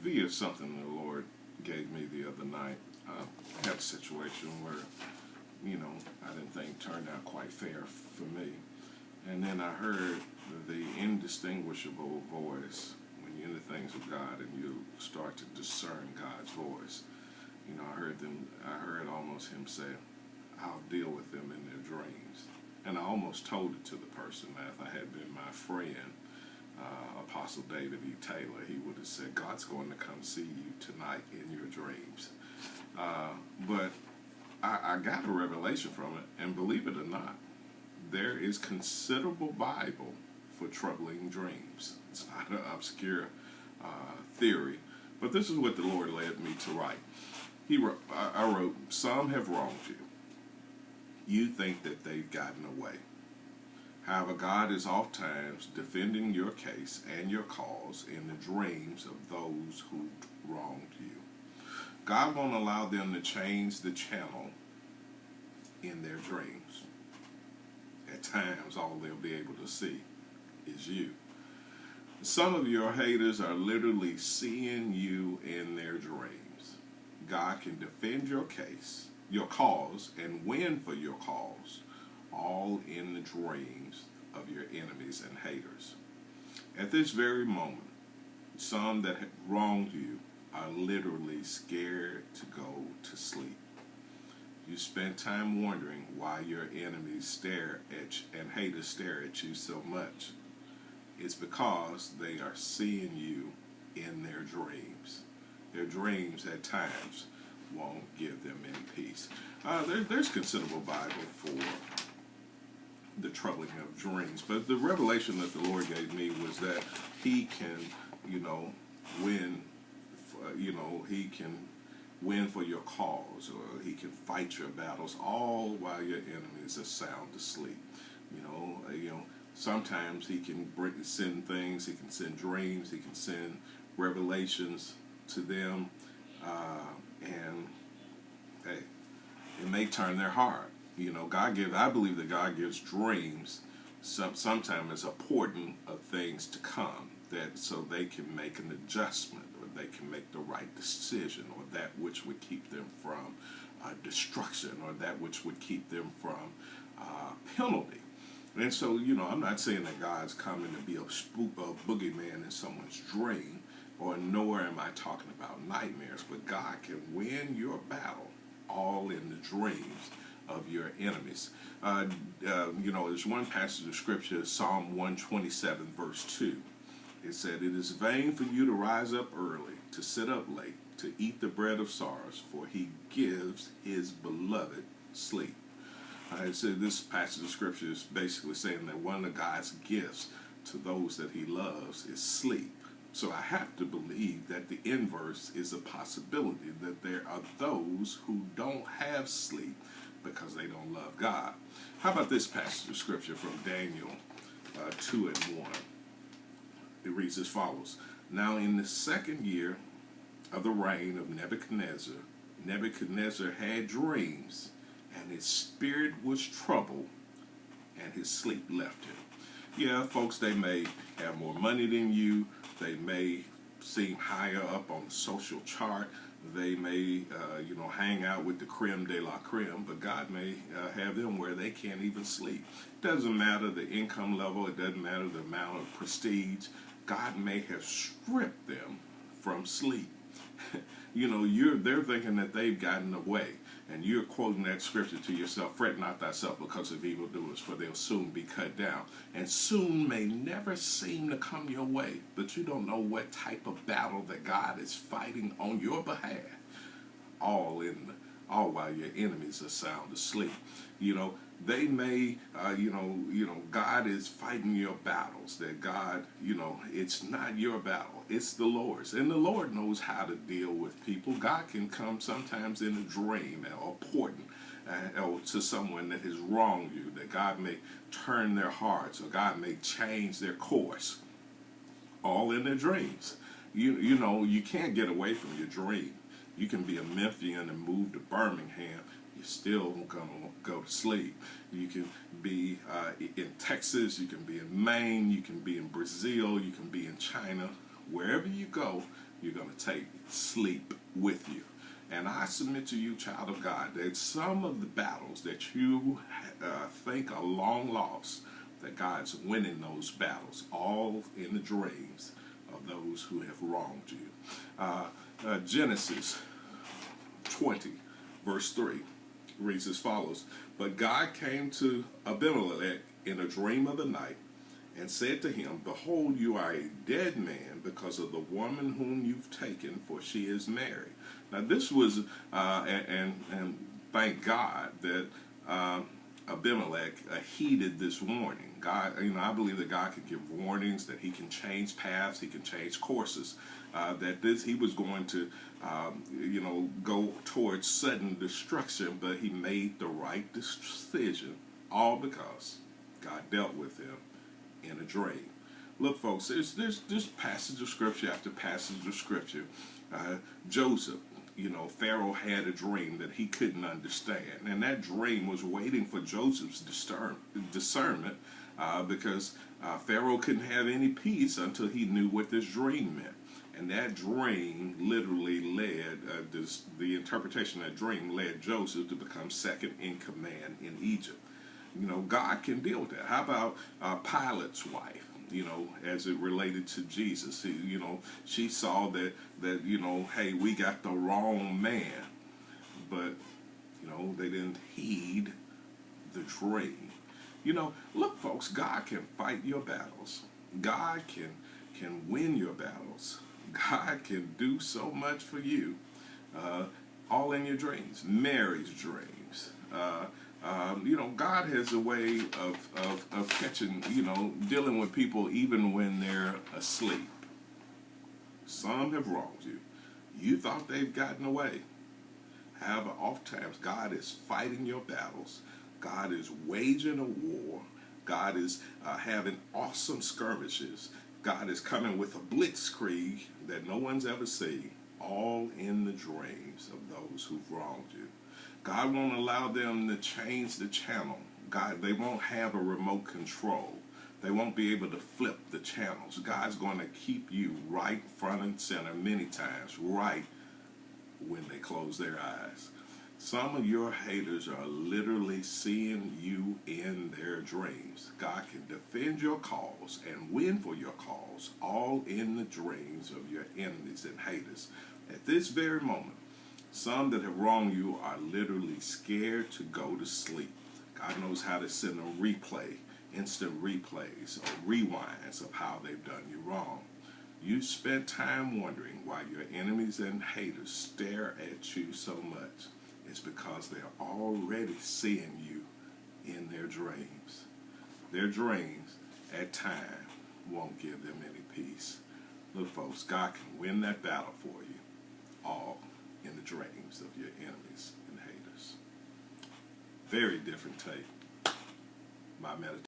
via something the Lord gave me the other night. I had a situation where, I didn't think turned out quite fair for me. And then I heard the indistinguishable voice when you're in the things of God and you start to discern God's voice. I heard almost him say, I'll deal with them in their dreams. And I almost told it to the person that if I had been my friend, Apostle David E. Taylor, he would have said, God's going to come see you tonight in your dreams. But I got a revelation from it, and believe it or not, there is considerable Bible for troubling dreams. It's not an obscure theory, but this is what the Lord led me to write. I wrote, some have wronged you. You think that they've gotten away. However, God is oftentimes defending your case and your cause in the dreams of those who wronged you. God won't allow them to change the channel in their dreams. At times, all they'll be able to see is you. Some of your haters are literally seeing you in their dreams. God can defend your case, your cause, and win for your cause, all in the dreams of your enemies and haters. At this very moment, some that have wronged you are literally scared to go to sleep. You spend time wondering why your enemies stare at you and haters stare at you so much. It's because they are seeing you in their dreams. Their dreams at times won't give them any peace. There's considerable Bible for the troubling of dreams, but the revelation that the Lord gave me was that He can, win. He can win for your cause, or He can fight your battles, all while your enemies are sound asleep. Sometimes He can send things. He can send dreams. He can send revelations to them, and hey, it may turn their heart. I believe that God gives dreams sometimes as a portent of things to come, that so they can make an adjustment, or they can make the right decision, or that which would keep them from destruction, or that which would keep them from penalty. And so, I'm not saying that God's coming to be a boogeyman in someone's dream, or nor am I talking about nightmares, but God can win your battle all in the dreams of your enemies. There's one passage of scripture, Psalm 127, verse 2. It said, it is vain for you to rise up early, to sit up late, to eat the bread of sorrows, for He gives His beloved sleep. I said this passage of scripture is basically saying that one of God's gifts to those that He loves is sleep. So I have to believe that the inverse is a possibility, that there are those who don't have sleep because they don't love God. How about this passage of scripture from Daniel 2 and 1? It reads as follows. Now in the second year of the reign of Nebuchadnezzar, Nebuchadnezzar had dreams, and his spirit was troubled, and his sleep left him. Yeah, folks, they may have more money than you. They may seem higher up on the social chart. They may, hang out with the creme de la creme, but God may have them where they can't even sleep. It doesn't matter the income level. It doesn't matter the amount of prestige. God may have stripped them from sleep. They're thinking that they've gotten away. And you're quoting that scripture to yourself, fret not thyself because of evildoers, for they'll soon be cut down. And soon may never seem to come your way, but you don't know what type of battle that God is fighting on your behalf, all while your enemies are sound asleep. They may, God is fighting your battles, that God, it's not your battle, it's the Lord's. And the Lord knows how to deal with people. God can come sometimes in a dream or portent or to someone that has wronged you, that God may turn their hearts, or God may change their course, all in their dreams. You can't get away from your dream. You can be a Memphian and move to Birmingham. You're still going to go to sleep. You can be in Texas. You can be in Maine. You can be in Brazil. You can be in China. Wherever you go, you're going to take sleep with you. And I submit to you, child of God, that some of the battles that you think are long lost, that God's winning those battles, all in the dreams of those who have wronged you. Genesis 20, verse 3 reads as follows: But God came to Abimelech in a dream of the night and said to him, Behold, you are a dead man because of the woman whom you've taken, for she is married. Now this was, and thank God that Abimelech heeded this warning. God, I believe that God can give warnings, that he can change paths, he can change courses, that he was going to, go towards sudden destruction, but he made the right decision, all because God dealt with him in a dream. Look, folks, there's passage of scripture after passage of scripture. Joseph, Pharaoh had a dream that he couldn't understand, and that dream was waiting for Joseph's discernment, because Pharaoh couldn't have any peace until he knew what this dream meant. And that dream literally led, the interpretation of that dream led Joseph to become second in command in Egypt. God can deal with that. How about Pilate's wife? As it related to Jesus, she saw that hey, we got the wrong man, but they didn't heed the dream. Look, folks, God can fight your battles. God can win your battles. God can do so much for you, all in your dreams. Mary's dreams. God has a way of catching, dealing with people even when they're asleep. Some have wronged you. You thought they've gotten away. However, oftentimes God is fighting your battles. God is waging a war. God is having awesome skirmishes. God is coming with a blitzkrieg that no one's ever seen, all in the dreams of those who've wronged you. God won't allow them to change the channel. They won't have a remote control. They won't be able to flip the channels. God's going to keep you right front and center many times, right when they close their eyes. Some of your haters are literally seeing you in their dreams. God can defend your cause and win for your cause, all in the dreams of your enemies and haters. At this very moment, some that have wronged you are literally scared to go to sleep. God knows how to send a replay, instant replays or rewinds of how they've done you wrong. You spent time wondering why your enemies and haters stare at you so much. It's because they're already seeing you in their dreams. Their dreams, at times, won't give them any peace. Look, folks, God can win that battle for you, all in the dreams of your enemies and haters. Very different take. My meditation.